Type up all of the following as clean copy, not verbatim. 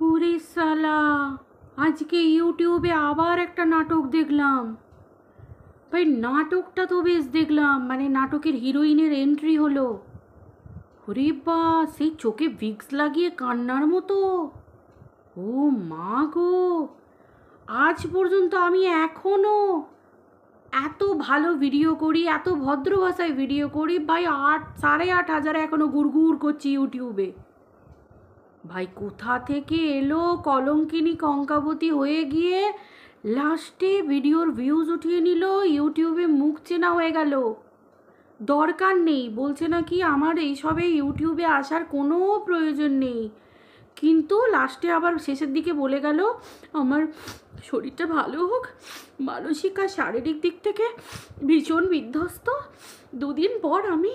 ওরে সালা, আজকে ইউটিউবে আবার একটা নাটক দেখলাম। ভাই নাটকটা তো বেশ দেখলাম, মানে নাটকের হিরোইনের এন্ট্রি হলো। ওরে বা, সেই চোখে ভিক্স লাগিয়ে কান্নার মতো। ও মা গো, আজ পর্যন্ত আমি এখনো এত ভালো ভিডিও করি, এত ভদ্র ভাষায় ভিডিও করি ভাই, 8,500 এখনো গুড়গুড় করছি ইউটিউবে। ভাই কোথা থেকে এলো কলঙ্কিনী কঙ্কাবতী হয়ে গিয়ে লাস্টে ভিডিওর ভিউজ উঠিয়ে নিল, ইউটিউবে মুখ চেনা হয়ে গেল। দরকার নেই, বলছে নাকি আমার এইসবে ইউটিউবে আসার কোনো প্রয়োজন নেই, কিন্তু লাস্টে আবার শেষের দিকে বলে গেল আমার শরীরটা ভালো হোক, মানসিক আর শারীরিক দিক থেকে ভীষণ বিধ্বস্ত, 2 দিন পর আমি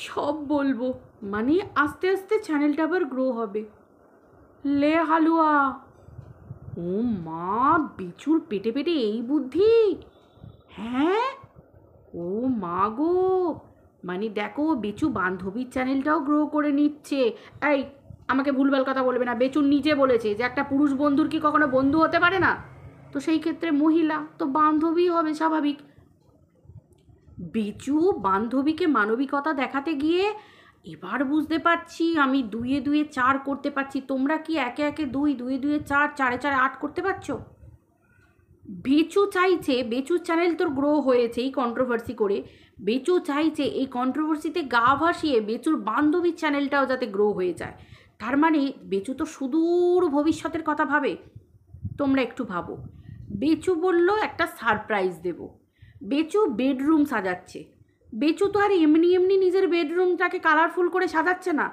সব বলবো। মানে আস্তে আস্তে চ্যানেলটা আবার গ্রো হবে। লে হালুয়া, ও মা, বিচুর পেটে পেটে এই বুদ্ধি? হ্যাঁ, ও মা গো, মানে দেখো বেচু বান্ধবীর চ্যানেলটাও গ্রো করে নিচ্ছে। এই আমাকে ভুলভাল কথা বলবে না, বেচু নিজে বলেছে যে একটা পুরুষ বন্ধুর কি কখনো বন্ধু হতে পারে না? তো সেই ক্ষেত্রে মহিলা তো বান্ধবী হবে স্বাভাবিক। বেচু বান্ধবীকে মানবিকতা দেখাতে গিয়ে এবার বুঝতে পারছি আমি 2 এ 2 4 করতে পারছি। তোমরা কি 1 এ 1 2, 2 এ 2 4, 4 এ 4 8 করতে পারছো? বেচু চাইছে, বেচুর চ্যানেল তোর গ্রো হয়েছে এই কন্ট্রোভার্সি করে, বেচু চাইছে এই কন্ট্রোভার্সিতে গা ভাসিয়ে বেচুর বান্ধবীর চ্যানেলটাও যাতে গ্রো হয়ে যায়। তার মানে বেচু তো সুদূর ভবিষ্যতের কথা ভাবে। তোমরা একটু ভাবো, বেচু বলল একটা সারপ্রাইজ দেব, বেচু বেডরুম সাজাচ্ছে। বেচু তো আর এমনি এমনি নিজের বেডরুমটাকে কালারফুল করে সাজাচ্ছে না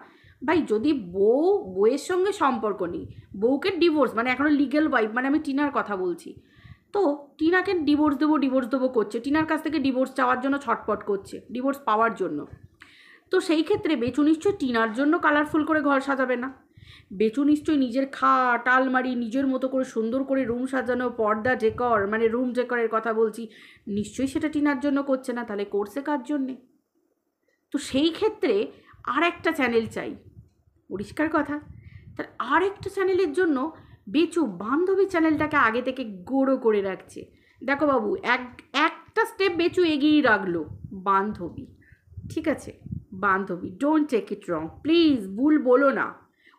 ভাই। যদি বউয়ের সঙ্গে সম্পর্ক নেই, বউকে ডিভোর্স, মানে এখনো লিগ্যাল ওয়াইফ, মানে আমি টিনার কথা বলছি, তো টিনাকে ডিভোর্স দেবো করছে, টিনার কাছ থেকে ডিভোর্স চাওয়ার জন্য ছটপট করছে, ডিভোর্স পাওয়ার জন্য। তো সেই ক্ষেত্রে বেচু নিশ্চয়ই টিনার জন্য কালারফুল করে ঘর সাজাবে না। বেচু নিশ্চয়ই নিজের খাট আলমারি নিজের মতো করে সুন্দর করে রুম সাজানো, পর্দা ডেকর, মানে রুম ডেকরের কথা বলছি, নিশ্চয়ই সেটা টিনার জন্য করছে না, তাহলে করছে কার জন্যে? তো সেই ক্ষেত্রে আর একটা চ্যানেল চাই, পরিষ্কার কথা। তার আর একটা চ্যানেলের জন্য বেচু বান্ধবী চ্যানেলটাকে আগে থেকে গোড়ো করে রাখছে। দেখো বাবু, একটা স্টেপ বেচু এগিয়ে রাখলো, বান্ধবী। ঠিক আছে, বান্ধবী, don't take it wrong please, ভুল বলো না।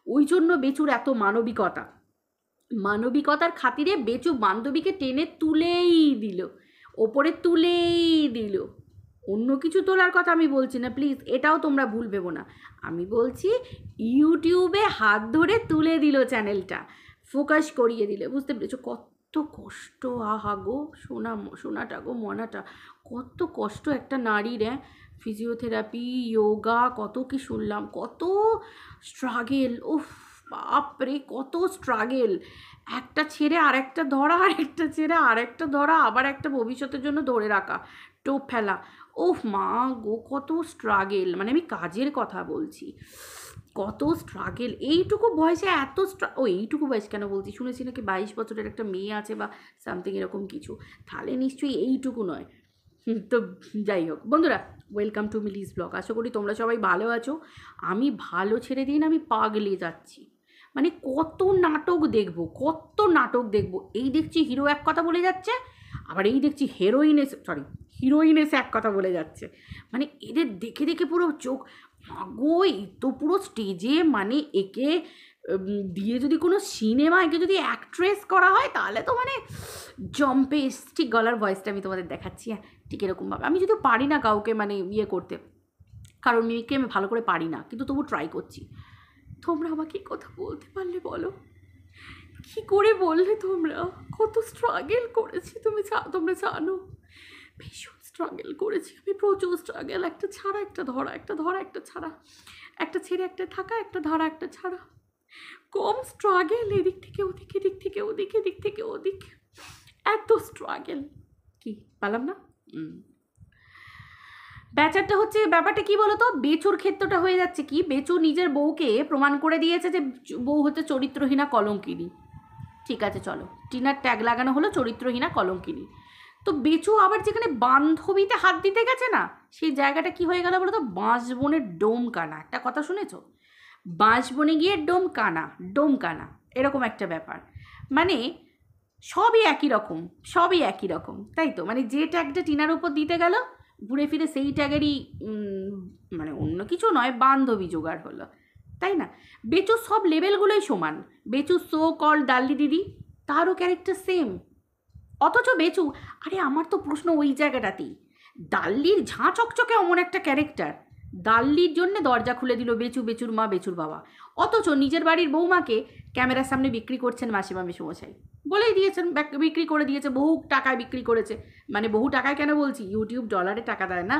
ওই জন্য বেচুর এত মানবিকতা, মানবিকতার খাতিরে বেচু বান্ধবীকে টেনে তুলেই দিল, ওপরে তুলেই দিল। অন্য কিছু তোলার কথা আমি বলছি না প্লিজ, এটাও তোমরা ভুল ভেবো না। আমি বলছি ইউটিউবে হাত ধরে তুলে দিল চ্যানেলটা, ফোকাস করিয়ে দিলে। বুঝতে পেরেছো কত কষ্ট? আহা গো সোনাটা গো, মনাটা, কত কষ্ট একটা নারীর। ফিজিওথেরাপি, যোগা, কত কি শুনলাম, কত স্ট্রাগেল, উফ বাপরে কত স্ট্রাগেল। একটা ছেড়ে আরেকটা ধরা, আরেকটা ছেড়ে আরেকটা ধরা, আবার একটা ভবিষ্যতের জন্য ধরে রাখা, টোপ ফেলা। ওহ মা গো, কত স্ট্রাগেল, মানে আমি কাজের কথা বলছি, কত স্ট্রাগেল। এইটুকু বয়সে এত এইটুকু বয়স কেন বলছি, শুনেছি নাকি 22 বছরের একটা মেয়ে আছে বা সামথিং এরকম কিছু, তাহলে নিশ্চয়ই এইটুকু নয়। তো যাই হোক বন্ধুরা, ওয়েলকাম টু মিলিস ব্লগ। আশা করি তোমরা সবাই ভালো আছো। আমি ভালো ছেড়ে দিন, আমি পাগলে যাচ্ছি। মানে কত নাটক দেখবো, কত নাটক দেখবো। এই দেখছি হিরো এক কথা বলে যাচ্ছে, আবার এই দেখছি হিরোইন এসে এক কথা বলে যাচ্ছে। মানে এদের দেখে দেখে পুরো চোখ গো, এই তো পুরো স্টেজে, মানে একে দিয়ে যদি কোনো সিনেমা, একে যদি অ্যাক্ট্রেস করা হয় তাহলে তো মানে জম্পে। ঠিক গলার ভয়েসটা আমি তোমাদের দেখাচ্ছি, হ্যাঁ ঠিক এরকমভাবে। আমি যদি পারি না কাউকে মানে ইয়ে করতে, কারণ মেয়েকে আমি ভালো করে পারি না, কিন্তু তবু ট্রাই করছি। তোমরা আমাকে কথা বলতে পারলে বলো, কি করে বললে তোমরা? কত স্ট্রাগল করেছি তোমরা জানো, ভীষণ স্ট্রাগল করেছি আমি, প্রচুর স্ট্রাগল। একটা ছাড়া একটা ধরা, একটা ধরা একটা ছাড়া, একটা ছেড়ে একটা থাকা, একটা ধরা একটা ছাড়া, কম স্ট্রাগল। এদিক থেকে ওদিক, এদিক থেকে ওদিক, এদিক থেকে ওদিক, এত স্ট্রাগল। কি পালাম না? ব্যাপারটা হচ্ছে, ব্যাপারটা কি বলতো, বেচুর ক্ষেত্রটা হয়ে যাচ্ছে কি, বেচু নিজের বউকে প্রমাণ করে দিয়েছে যে বউ হচ্ছে চরিত্রহীনা কলঙ্কিনী। ঠিক আছে চলো, টিনার ট্যাগ লাগানো হলো চরিত্রহীনা কলঙ্কিনী। তো বেচু আবার যেখানে বান্ধবীতে হাত দিতে গেছে না, সেই জায়গাটা কি হয়ে গেল বলো তো, বাঁশবনের ডোম কানা। একটা কথা শুনেছ? বাঁশবনে গিয়ে ডোম কানা, এরকম একটা ব্যাপার। মানে সবই একই রকম, সবই একই রকম, তাই তো? মানে যে ট্যাগটা টিনার উপর দিতে গেল, ঘুরে ফিরে সেই ট্যাগেরই মানে অন্য কিছু নয়, বান্ধবী জোগাড় হলো, তাই না? বেচুর সব লেভেলগুলোই সমান। বেচু সো কল ডাল্লি দিদি, তারও ক্যারেক্টার সেম। অথচ বেচু, আরে আমার তো প্রশ্ন ওই জায়গাটাতেই, ডাল্লির ঝাঁ চকচকে অমন একটা ক্যারেক্টার, ডাল্লির জন্য দরজা খুলে দিল বেচু, বেচুর মা, বেচুর বাবা। অথচ নিজের বাড়ির বৌমাকে ক্যামেরার সামনে বিক্রি করছেন মাসিমা মেসোমশাই, বলেই দিয়েছেন বিক্রি করে দিয়েছে, বহু টাকায় বিক্রি করেছে। মানে বহু টাকায় কেন বলছি, ইউটিউব ডলারে টাকা দেয় না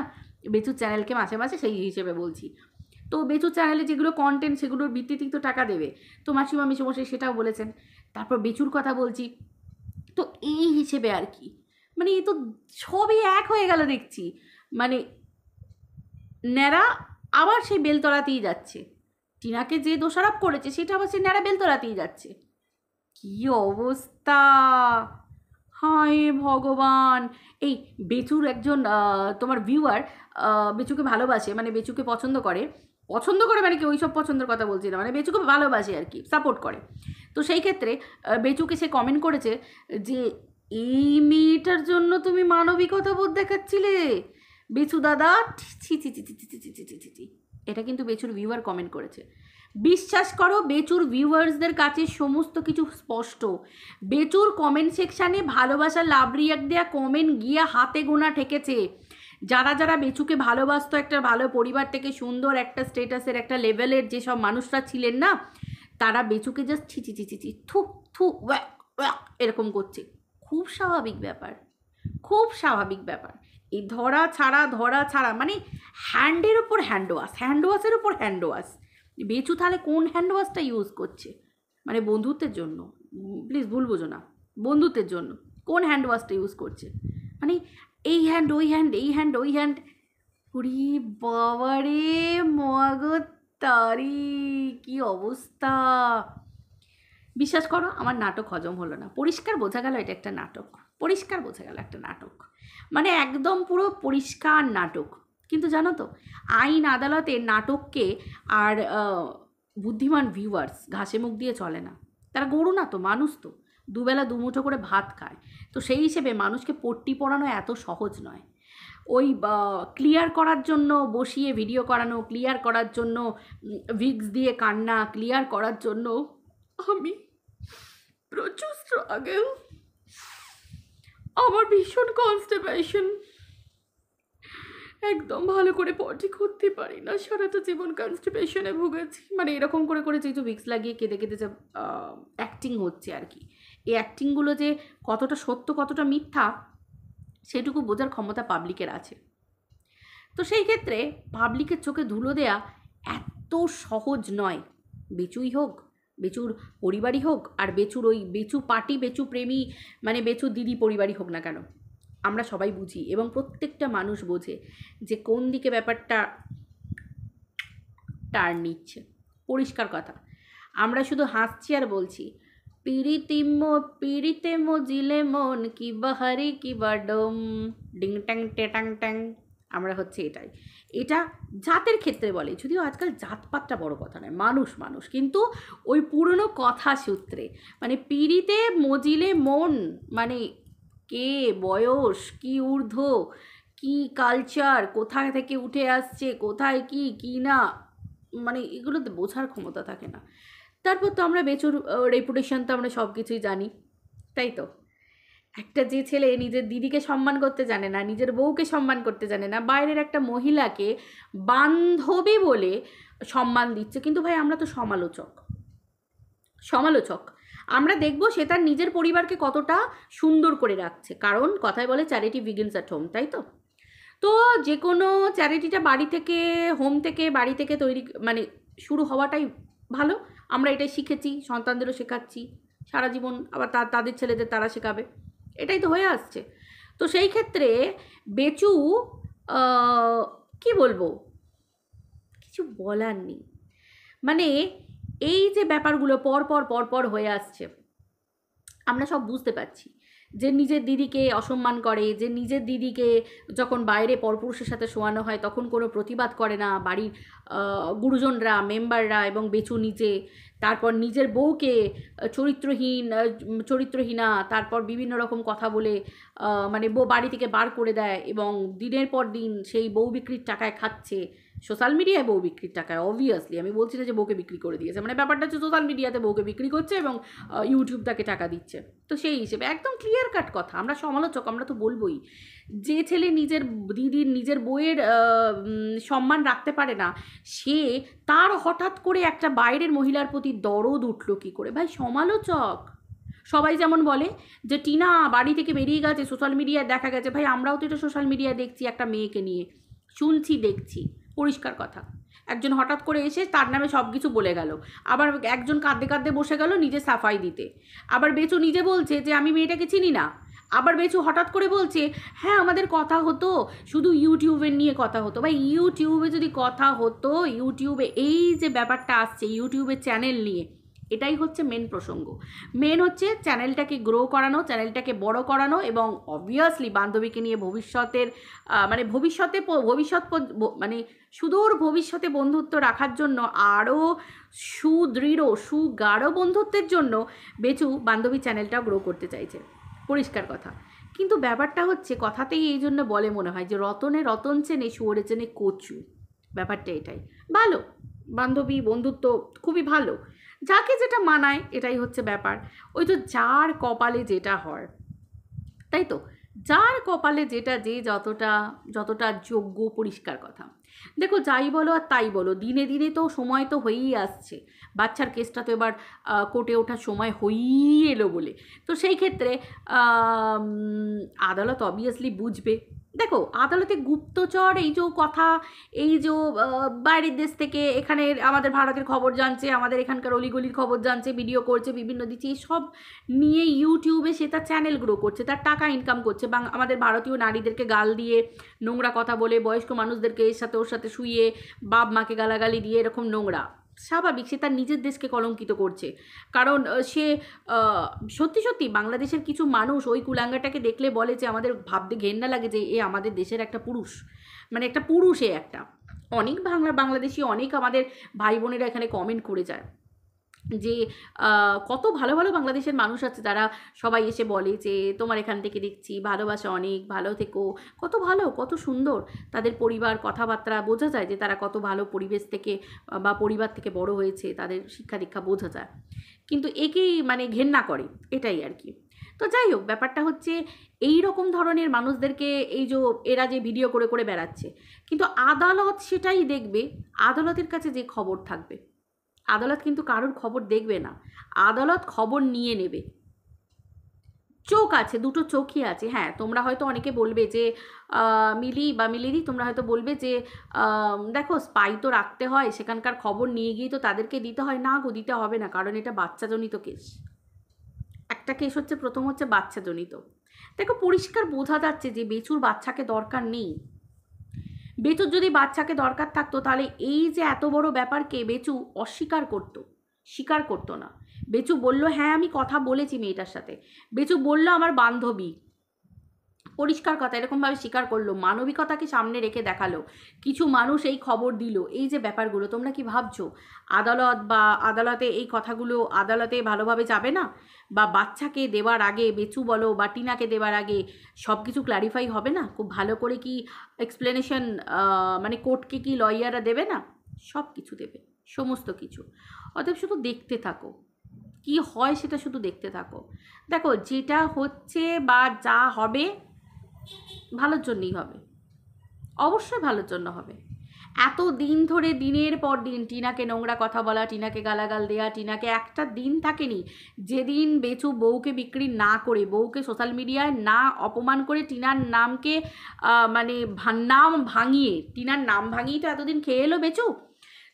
বেচুর চ্যানেলকে মাসে মাসে, সেই হিসেবে বলছি। তো বেচুর চ্যানেলে যেগুলো কন্টেন্ট সেগুলোর ভিত্তিতেই তো টাকা দেবে, তো মাসিমা মেসোমশাই সেটাও বলেছেন। তারপর বেচুর কথা বলছি, তো এই হিসেবে আর কি, মানে এ তো সবই এক হয়ে গেল দেখছি। মানে ন্যাড়া আবার সেই বেলতলাতেই যাচ্ছে, টিনাকে যে দোষারোপ করেছে সেটা আবার সেই ন্যাড়া বেলতলাতেই যাচ্ছে। কি অবস্থা! হায় ভগবান! এই বেচুর একজন তোমার ভিউয়ার বেচুকে ভালোবাসে, মানে বেচুকে পছন্দ করে, পছন্দ করে মানে কি ওইসব পছন্দের কথা বলছি না, মানে বেচুকে ভালোবাসে আর কি, সাপোর্ট করে। তো সেই ক্ষেত্রে বেচুকে সে কমেন্ট করেছে যে এই মেয়েটার জন্য তুমি মানবিকতা বোধ দেখাচ্ছিলে বেচু দাদা, ছি ছি ছি ছি ছি ছি ছি ছি ছি ছি। এটা কিন্তু বেচুর ভিউয়ার কমেন্ট করেছে। বিশ্বাস করো, বেচুর ভিউয়ার্সদের কাছে সমস্ত কিছু স্পষ্ট। বেচুর কমেন্ট সেকশানে ভালোবাসা লাভ রিয়াক্ট দেওয়া কমেন্ট গিয়ে হাতে গোনা ঠেকেছে। যারা যারা বেচুকে ভালোবাসতো, একটা ভালো পরিবার থেকে সুন্দর একটা স্টেটাসের একটা লেভেলের যেসব মানুষরা ছিলেন না, তারা বেচুকে জাস্ট ছি ছি ছি ছি ছি থু থু ওয়াক ওয়াক এরকম করছে। খুব স্বাভাবিক ব্যাপার, খুব স্বাভাবিক ব্যাপার। এই ধরা ছাড়া মানে হ্যান্ডের ওপর হ্যান্ড ওয়াশ, হ্যান্ড ওয়াশের ওপর হ্যান্ড ওয়াশ। বেচু তাহলে কোন হ্যান্ড ওয়াশটা ইউজ করছে? মানে বন্ধুত্বের জন্য, প্লিজ ভুল বোঝো না, বন্ধুত্বের জন্য কোন হ্যান্ড ওয়াশটা ইউজ করছে? মানে এই হ্যান্ড ওই হ্যান্ড, এই হ্যান্ড ওই হ্যান্ড, উরি বাবারে মগজ তারি, কি অবস্থা! বিশ্বাস করো, আমার নাটক হজম হলো না। পরিষ্কার বোঝা গেল এটা একটা নাটক, পরিষ্কার বোঝা গেল একটা নাটক, মানে একদম পুরো পরিষ্কার নাটক। কিন্তু জানো তো, আইন আদালতে নাটককে আর বুদ্ধিমান ভিউয়ার্স ঘাসে মুখ দিয়ে চলে না। তারা গরু না তো, মানুষ তো, দুবেলা দুমুঠো করে ভাত খায়। তো সেই হিসেবে মানুষকে পট্টি পড়ানো এত সহজ নয়। ওই ক্লিয়ার করার জন্য বসিয়ে ভিডিও করানো, ক্লিয়ার করার জন্য ভিক্স দিয়ে কান্না, ক্লিয়ার করার জন্য আমি প্রচুর স্ট্রাগল, আমার ভীষণ কনস্টিপেশন, একদম ভালো করে পটি করতে পারি না, সারাটা জীবন কনস্টিপেশনে ভুগেছি। মানে এরকম করে করে যেহেতু ভিক্স লাগিয়ে কেঁদে কেঁদে যে অ্যাক্টিং হচ্ছে আর কি, এই অ্যাক্টিংগুলো যে কতটা সত্য কতটা মিথ্যা সেটুকু বোঝার ক্ষমতা পাবলিকের আছে। তো সেই ক্ষেত্রে পাবলিকের চোখে ধুলো দেয়া এত সহজ নয়। বেচুই হোক, বেচুর পরিবারই হোক, আর বেচুর ওই বেচু পার্টি, বেচু প্রেমী, মানে বেচুর দিদি পরিবারই হোক না কেন, আমরা সবাই বুঝি এবং প্রত্যেকটা মানুষ বোঝে যে কোন দিকে ব্যাপারটা টার্ন নিচ্ছে। পরিষ্কার কথা, আমরা শুধু হাসছি আর বলছি পিড়িতে মো জিলে মন কি বাহারি কি বাডম ডিং ট্যাং টেটাং ট্যাং। আমরা হচ্ছে এটাই, এটা জাতের ক্ষেত্রে বলে, যদিও আজকাল জাতপাতটা বড় কথা নয়, মানুষ মানুষ, কিন্তু ওই পুরনো কথা সূত্রে, মানে পিড়িতে মজিলে মন, মানে কে, বয়স, কি ঊর্ধ্ব, কি কালচার, কোথা থেকে উঠে আসছে, কোথায় কি কি না, মানে এগুলোতে বোঝার ক্ষমতা থাকে না। তারপর তো আমরা বেচুর রেপুটেশন তো আমরা সব কিছুই জানি, তাই তো? একটা যে ছেলে নিজের দিদিকে সম্মান করতে জানে না, নিজের বউকে সম্মান করতে জানে না, বাইরের একটা মহিলাকে বান্ধবী বলে সম্মান দিচ্ছে, কিন্তু ভাই আমরা তো সমালোচক, সমালোচক আমরা দেখব সে তার নিজের পরিবারকে কতটা সুন্দর করে রাখছে, কারণ কথায় বলে চ্যারিটি বিগিনস অ্যাট হোম, তাই তো? তো যে কোনো চ্যারিটিটা বাড়ি থেকে, হোম থেকে, বাড়ি থেকে তৈরি, মানে শুরু হওয়াটাই ভালো। আমরা এটাই শিখেছি, সন্তানদেরও শেখাচ্ছি, সারা জীবন আবার তাদের ছেলেদের তারা শেখাবে, এটাই তো হয়ে আসছে। তো সেই ক্ষেত্রে বেচু, কি বলবো, কিছু বলার নেই। মানে এই যে ব্যাপারগুলো পর পর হয়ে আসছে, আমরা সব বুঝতে পারছি যে নিজের দিদিকে অসম্মান করে, যে নিজের দিদিকে যখন বাইরে পরপুরুষের সাথে শোয়ানো হয় তখন কোনো প্রতিবাদ করে না বাড়ির গুরুজনরা, মেম্বাররা এবং বেচু নিজে, তারপর নিজের বউকে চরিত্রহীনা, তারপর বিভিন্ন রকম কথা বলে মানে বউ বাড়ি থেকে বার করে দেয় এবং দিনের পর দিন সেই বউ বিক্রির টাকায় খাচ্ছে, সোশ্যাল মিডিয়ায় বউ বিক্রির টাকায়। অবভিয়াসলি আমি বলছি না যে বউকে বিক্রি করে দিয়েছে, মানে ব্যাপারটা হচ্ছে সোশ্যাল মিডিয়াতে বউকে বিক্রি করছে এবং ইউটিউব তাকে টাকা দিচ্ছে। তো সেই হিসেবে একদম ক্লিয়ার কাট কথা, আমরা সমালোচক, আমরা তো বলবোই। যে ছেলে নিজের দিদির, নিজের বউয়ের সম্মান রাখতে পারে না, সে তার হঠাৎ করে একটা বাইরের মহিলার প্রতি দরদ উঠলো কী করে? ভাই সমালোচক। সবাই যেমন বলে যে টিনা বাড়ি থেকে বেরিয়ে গেছে, সোশ্যাল মিডিয়ায় দেখা গেছে, ভাই আমরাও তো এটা সোশ্যাল মিডিয়ায় দেখছি, একটা মেয়েকে নিয়ে শুনছি, দেখছি, পরিষ্কার কথা। একজন হঠাৎ করে এসে তার নামে সব কিছু বলে গেল, আবার একজন কাঁদতে কাঁদতে বসে গেল নিজে সাফাই দিতে, আবার বেচু নিজে বলছে যে আমি মেয়েটাকে চিনি না, আবার বেচু হঠাৎ করে বলছে হ্যাঁ আমাদের কথা হতো, শুধু ইউটিউবের নিয়ে কথা হতো। ভাই ইউটিউবে যদি কথা হতো, ইউটিউবে এই যে ব্যাপারটা আসছে ইউটিউবের চ্যানেল নিয়ে, এটাই হচ্ছে মেন প্রসঙ্গ। মেন হচ্ছে চ্যানেলটাকে গ্রো করানো, চ্যানেলটাকে বড় করানো এবং অবভিয়াসলি বান্ধবীকে নিয়ে ভবিষ্যতের মানে সুদূর ভবিষ্যতে বন্ধুত্ব রাখার জন্য, আরও সুদৃঢ় সুগাঢ় বন্ধুত্বের জন্য বেচু বান্ধবী চ্যানেলটা গ্রো করতে চাইছে, পরিষ্কার কথা। কিন্তু ব্যাপারটা হচ্ছে কথাতেই এই জন্য বলে মনে হয় যে রতনে রতন চেনে শুয়োরে চেনে কচু, ব্যাপারটা এটাই। ভালো বান্ধবী বন্ধুত্ব খুবই ভালো, যাকে যেটা মানায় এটাই হচ্ছে ব্যাপার। ওই তো যার কপালে যেটা হয়, তাই তো, যার কপালে যেটা, যে যতটা যোগ্য, পরিষ্কার কথা। দেখো যাই বলো আর তাই বলো, দিনে দিনে তো সময় তো হয়েই আসছে, বাচ্চার কেসটা তো এবার কোর্টে ওঠার সময় হয়েই এলো বলে, তো সেই ক্ষেত্রে আদালত অবভিয়াসলি বুঝবে। দেখো আদালতে গুপ্তচর এই যে কথা, এই যে বাইরের দেশ থেকে এখানে আমাদের ভারতের খবর জানছে, আমাদের এখানকার অলিগলির খবর জানছে, ভিডিও করছে, বিভিন্ন দিচ্ছে, সব নিয়ে ইউটিউবে সে তার চ্যানেল গ্রো করছে, তার টাকা ইনকাম করছে, বা আমাদের ভারতীয় নারীদেরকে গাল দিয়ে, নোংরা কথা বলে, বয়স্ক মানুষদেরকে এর সাথে ওর সাথে শুইয়ে, বাপ মাকে গালাগালি দিয়ে, এরকম নোংরা, স্বাভাবিক সে তার নিজের দেশকে কলঙ্কিত করছে। কারণ সে সত্যি সত্যি বাংলাদেশের কিছু মানুষ ওই কুলাঙ্গাটাকে দেখলে বলে যে আমাদের ভাবতে ঘেন্না লাগে যে এ আমাদের দেশের একটা পুরুষ, মানে একটা পুরুষ, এ একটা। অনেক বাংলাদেশি, অনেক আমাদের ভাই বোনেরা এখানে কমেন্ট করে যায় যে কত ভালো ভালো বাংলাদেশের মানুষ আছে, যারা সবাই এসে বলে যে তোমার এখান থেকে দেখছি ভালোবাসা, অনেক ভালো থেকো, কত ভালো, কত সুন্দর তাদের পরিবার, কথাবার্তা বোঝা যায় যে তারা কত ভালো পরিবেশ থেকে বা পরিবার থেকে বড় হয়েছে, তাদের শিক্ষা দীক্ষা বোঝা যায়। কিন্তু একেই মানে ঘেন্না করে, এটাই আর কি। তো যাই হোক, ব্যাপারটা হচ্ছে এই রকম ধরনের মানুষদেরকে, এই যে এরা যে ভিডিও করে করে বেড়াচ্ছে, কিন্তু আদালত সেটাই দেখবে, আদালতের কাছে যে খবর থাকবে। আদালত কিন্তু কারোর খবর দেখবে না, আদালত খবর নিয়ে নেবে। চোখ আছে, দুটো চোখই আছে। হ্যাঁ তোমরা হয়তো অনেকে বলবে যে মিলি বা মিলিদি, তোমরা হয়তো বলবে যে দেখো স্পাই তো রাখতে হয়, সেখানকার খবর নিয়ে গিয়ে তো তাদেরকে দিতে হয়। না গো, দিতে হবে না, কারণ এটা বাচ্চাজনিত কেস। একটা কেস হচ্ছে, প্রথম হচ্ছে বাচ্চাজনিত। দেখো পরিষ্কার বোঝা যাচ্ছে যে বেচুর বাচ্চাকে দরকার নেই। বেচুর যদি বাচ্চাকে দরকার থাকতো তাহলে এই যে এত বড় ব্যাপারকে বেচু অস্বীকার করতো, স্বীকার করতো না। বেচু বলল হ্যাঁ আমি কথা বলেছি মেয়েটার সাথে, বেচু বলল আমার বান্ধবী, পরিষ্কার কথা, এরকমভাবে স্বীকার করলো, মানবিকতাকে সামনে রেখে দেখালো। কিছু মানুষ এই খবর দিল, এই যে ব্যাপারগুলো, তোমরা কি ভাবছো আদালত বা আদালতে এই কথাগুলো আদালতে ভালোভাবে যাবে না? বা বাচ্চাকে দেওয়ার আগে, বেচু বলো বা টিনাকে দেওয়ার আগে সব কিছু ক্ল্যারিফাই হবে না? খুব ভালো করে কি এক্সপ্লেনেশন, মানে কোর্টকে কি লয়াররা দেবে না? সব কিছু দেবে, সমস্ত কিছু। অতএব শুধু দেখতে থাকো, কি হয় সেটা শুধু দেখতে থাকো। দেখো যেটা হচ্ছে বা যা হবে ভালোর জন্যই হবে, অবশ্যই ভালোর জন্য হবে। এত দিন ধরে দিনের পর দিন টিনাকে নোংরা কথা বলা, টিনাকে গালাগাল দেয়া, টিনাকে একটা দিন থাকেনি যেদিন বেচু বউকে বিক্রি না করে, বউকে সোশ্যাল মিডিয়ায় না অপমান করে, টিনার নামকে মানে নাম ভাঙিয়ে, টিনার নাম ভাঙিয়ে তো এতদিন খেয়ে এলো বেচু।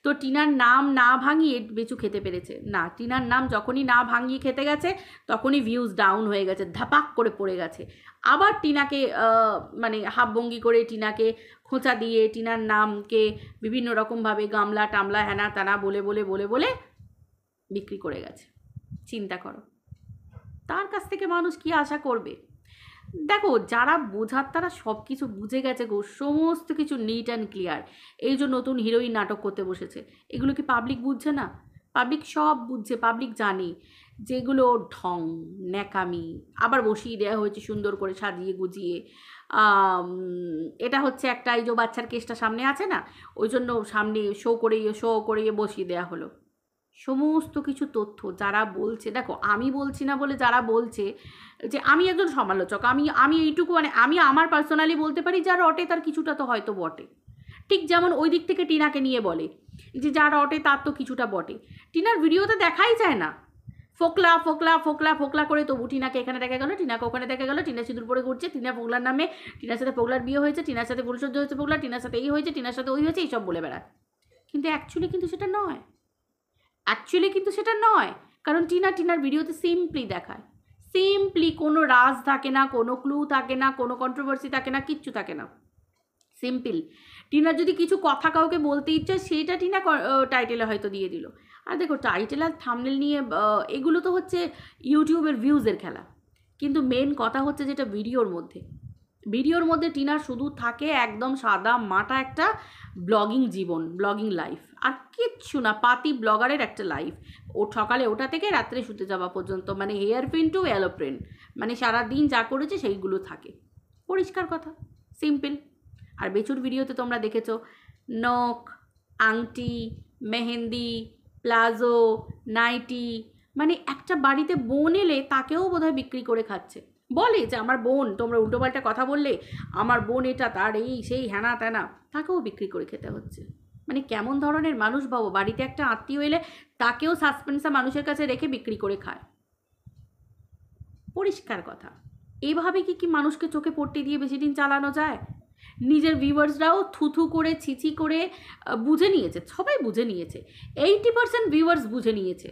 তো টিনার নাম না ভাঙিয়ে বেচু খেতে পেরেছে না? টিনার নাম যখনই না ভাঙিয়ে খেতে গেছে তখনই ভিউজ ডাউন হয়ে গেছে, ধাপাক করে পড়ে গেছে। আবার টিনাকে মানে হাফভঙ্গি করে, টিনাকে খোঁচা দিয়ে, টিনার নামকে বিভিন্ন রকমভাবে গামলা টামলা হ্যানা তানা বলে বলে বলে বলে বিক্রি করে গেছে। চিন্তা করো। তার কাছ থেকে মানুষ কি আশা করবে? দেখো, যারা বোঝার তারা সব কিছু বুঝে গেছে গো, সমস্ত কিছু নিট অ্যান্ড ক্লিয়ার। এই যে নতুন হিরোইন নাটক করতে বসেছে, এগুলো কি পাবলিক বুঝছে না? পাবলিক সব বুঝছে, পাবলিক জানে যেগুলো ঢং, ন্যাকামি, আবার বসিয়ে দেওয়া হয়েছে সুন্দর করে সাজিয়ে গুজিয়ে। এটা হচ্ছে একটা, এই যে বাচ্চার কেসটা সামনে আছে না, ওই জন্য সামনে শো করিয়ে বসিয়ে দেওয়া হলো। সমস্ত কিছু তথ্য যারা বলছে, দেখো আমি বলছি না বলে যারা বলছে যে আমি একজন সমালোচক, আমি এইটুকু মানে আমি আমার পার্সোনালি বলতে পারি, যা রটে তার কিছুটা তো হয়তো বটে। ঠিক যেমন ওই দিক থেকে টিনাকে নিয়ে বলে যে যা রটে তার তো কিছুটা বটে। টিনার ভিডিওতে দেখাই যায় না, ফোকলা ফোকলা ফোকলা ফোকলা করে, তবু টিনাকে এখানে দেখা গেলো, টিনাকে ওখানে দেখা গেলো, টিনা সিঁদুর পরে ঘুরছে, টিনা ফোকলার নামে, টিনার সাথে ফোকলার বিয়ে হয়েছে, টিনার সাথে ফুলসজ্জ হয়েছে ফোকলা, টিনার সাথে এই হয়েছে, টিনার সাথে ওই হয়েছে, এইসব বলে বেড়ায়। কিন্তু অ্যাকচুয়ালি কিন্তু সেটা নয়। কারণ টিনার ভিডিওতে সিম্পলি দেখায়, সিম্পলি, কোনো রাজ থাকে না, কোনো ক্লু থাকে না, কোনো কন্ট্রোভার্সি থাকে না, কিচ্ছু থাকে না, সিম্পল। টিনার যদি কিছু কথা কাউকে বলতে ইচ্ছে সেটা টিনা টাইটেলে হয়তো দিয়ে দিল। আর দেখো, টাইটেল আর থাম্বনেল নিয়ে এগুলো তো হচ্ছে ইউটিউবের ভিউজের খেলা, কিন্তু মেন কথা হচ্ছে যেটা ভিডিওর মধ্যে টিনার শুধু থাকে একদম সাদা মাটা একটা ব্লগিং জীবন, ব্লগিং লাইফ, আর কিচ্ছু না, পাতি ব্লগারের একটা লাইফ। ও সকালে ওটা থেকে রাত্রে শুতে যাওয়া পর্যন্ত, মানে হেয়ার পিন টু এলোপ্রেন, মানে সারাদিন যা করেছে সেইগুলো থাকে, পরিষ্কার কথা, সিম্পল। আর বেচুর ভিডিওতে তোমরা দেখেছো নখ, আংটি, মেহেন্দি, প্লাজো, নাইটি, মানে একটা বাড়িতে বোন এলে তাকেও বোধহয় বিক্রি করে খাচ্ছে। বলে যে আমার বোন, তোমরা উল্টোপাল্টা কথা বললে আমার বোন এটা তার এই সেই হ্যানা ত্যানা, তাকেও বিক্রি করে খেতে হচ্ছে। মানে কেমন ধরনের মানুষ বাবু, বাড়িতে একটা আত্মীয় এলে তাকেও সাসপেন্সা মানুষের কাছে রেখে বিক্রি করে খায়, পরিষ্কার কথা। এইভাবে কি মানুষকে চোখে পট্টি দিয়ে বেশি দিন চালানো যায়? নিজের ভিউয়ার্সরাও থুথু করে ছিছি করে বুঝে নিয়েছে, সবাই বুঝে নিয়েছে, 80% ভিউয়ার্স বুঝে নিয়েছে।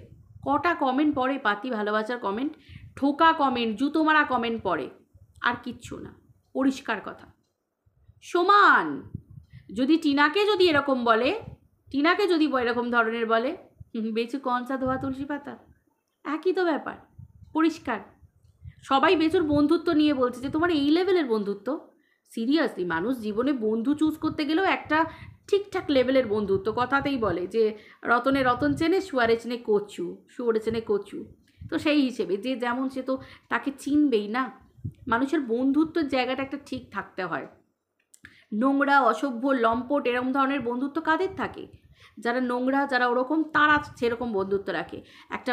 কটা কমেন্ট পড়ে, পাতি ভালোবাসার কমেন্ট, ঠোকা কমেন্ট, জুতো মারা কমেন্ট পড়ে, আর কিচ্ছু না, পরিষ্কার কথা। সমান যদি টিনাকে যদি এরকম ধরনের বলে, বেচু কনসা ধোয়া তুলসী পাতা, একই তো ব্যাপার, পরিষ্কার। সবাই বেচুর বন্ধুত্ব নিয়ে বলছে যে তোমার এই লেভেলের বন্ধুত্ব, সিরিয়াসলি মানুষ জীবনে বন্ধু চুজ করতে গেলেও একটা ঠিকঠাক লেভেলের বন্ধুত্ব, কথাতেই বলে যে রতনে রতন চেনে, শুয়ারে চেনে কচু, তো সেই হিসেবে যে যেমন সে তো তাকে চিনবেই না। মানুষের বন্ধুত্বের জায়গাটা একটা ঠিক থাকতে হয়। নোংরা, অসভ্য, লম্পট এরকম ধরনের বন্ধুত্ব কাদের থাকে? যারা নোংরা, যারা ওরকম, তারা সেরকম বন্ধুত্ব রাখে। একটা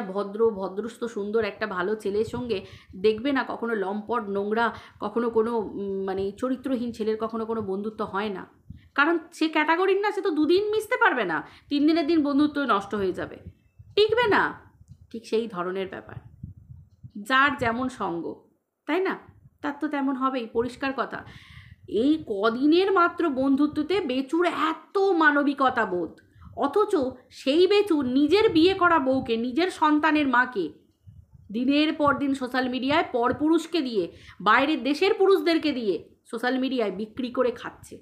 ভদ্রস্থ সুন্দর একটা ভালো ছেলের সঙ্গে দেখবে না কখনো লম্পট, নোংরা, কখনো কোনো মানে চরিত্রহীন ছেলের কখনো কোনো বন্ধুত্ব হয় না। কারণ সে ক্যাটাগরির না, সে তো 2 দিন মিশতে পারবে না, 3 দিনের দিন বন্ধুত্ব নষ্ট হয়ে যাবে, টিকবে না। ঠিক সেই ধরনের ব্যাপার, যার যেমন সঙ্গ, তাই না, তার তো তেমন হবেই, পরিষ্কার কথা। এই কদিনের মাত্র বন্ধুত্বতে বেচুর এত মানবিকতা বোধ, অথচ সেই বেচু নিজের বিয়ে করা বউকে, নিজের সন্তানের মাকে দিনের পর দিন সোশ্যাল মিডিয়ায় পরপুরুষকে দিয়ে, বাইরের দেশের পুরুষদেরকে দিয়ে সোশ্যাল মিডিয়ায় বিক্রি করে খাচ্ছে।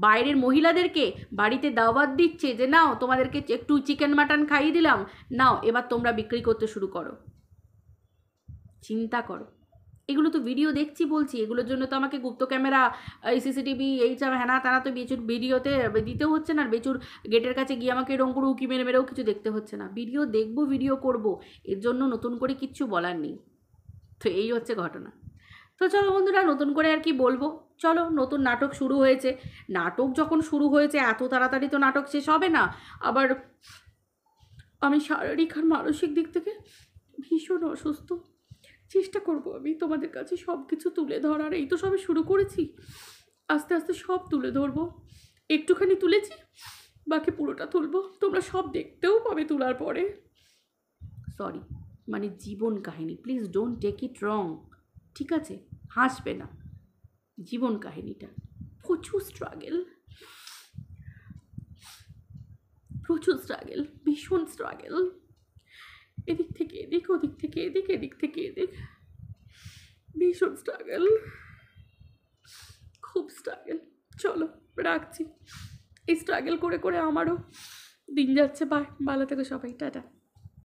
বাইরের মহিলাদেরকে বাড়িতে দাওয়াত দিচ্ছে যে নাও তোমাদেরকে একটু চিকেন মাটন খাইয়ে দিলাম, নাও এবার তোমরা বিক্রি করতে শুরু করো। চিন্তা করো, এগুলো তো ভিডিও দেখছি বলছি, এগুলোর জন্য তো আমাকে গুপ্ত ক্যামেরা, এই সিসিটিভি, এই সব হ্যানা তারা তো বেচুর ভিডিওতে দিতেও হচ্ছে না, বেচুর গেটের কাছে গিয়ে আমাকে এরকম করে উকি মেরেও কিছু দেখতে হচ্ছে না। ভিডিও দেখবো, ভিডিও করব, এর জন্য নতুন করে কিচ্ছু বলার নেই। তো এই হচ্ছে ঘটনা। তো চলো বন্ধুরা, নতুন করে আর কি বলবো, চলো, নতুন নাটক শুরু হয়েছে। নাটক যখন শুরু হয়েছে এত তাড়াতাড়ি তো নাটক শেষ হবে না। আবার আমি শারীরিক আর মানসিক দিক থেকে ভীষণ অসুস্থ। চেষ্টা করব আমি তোমাদের কাছে সব কিছু তুলে ধরার, এই তো সবে শুরু করেছি, আস্তে আস্তে সব তুলে ধরবো। একটুখানি তুলেছি, বাকি পুরোটা তুলবো, তোমরা সব দেখতেও পাবে তোলার পরে। সরি, মানে জীবন কাহিনী, প্লিজ ডোন্ট টেক ইট রং, ঠিক আছে? হাসবে না, জীবন কাহিনীটা প্রচুর স্ট্রাগল, ভীষণ স্ট্রাগল, এদিক থেকে এদিক, ওদিক থেকে এদিক, এদিক থেকে এদিক, ভীষণ স্ট্রাগল, খুব স্ট্রাগল। চলো রাখছি, এই স্ট্রাগল করে করে আমারও দিন যাচ্ছে। বাই, ভালো থেকো সবাই, টাটা।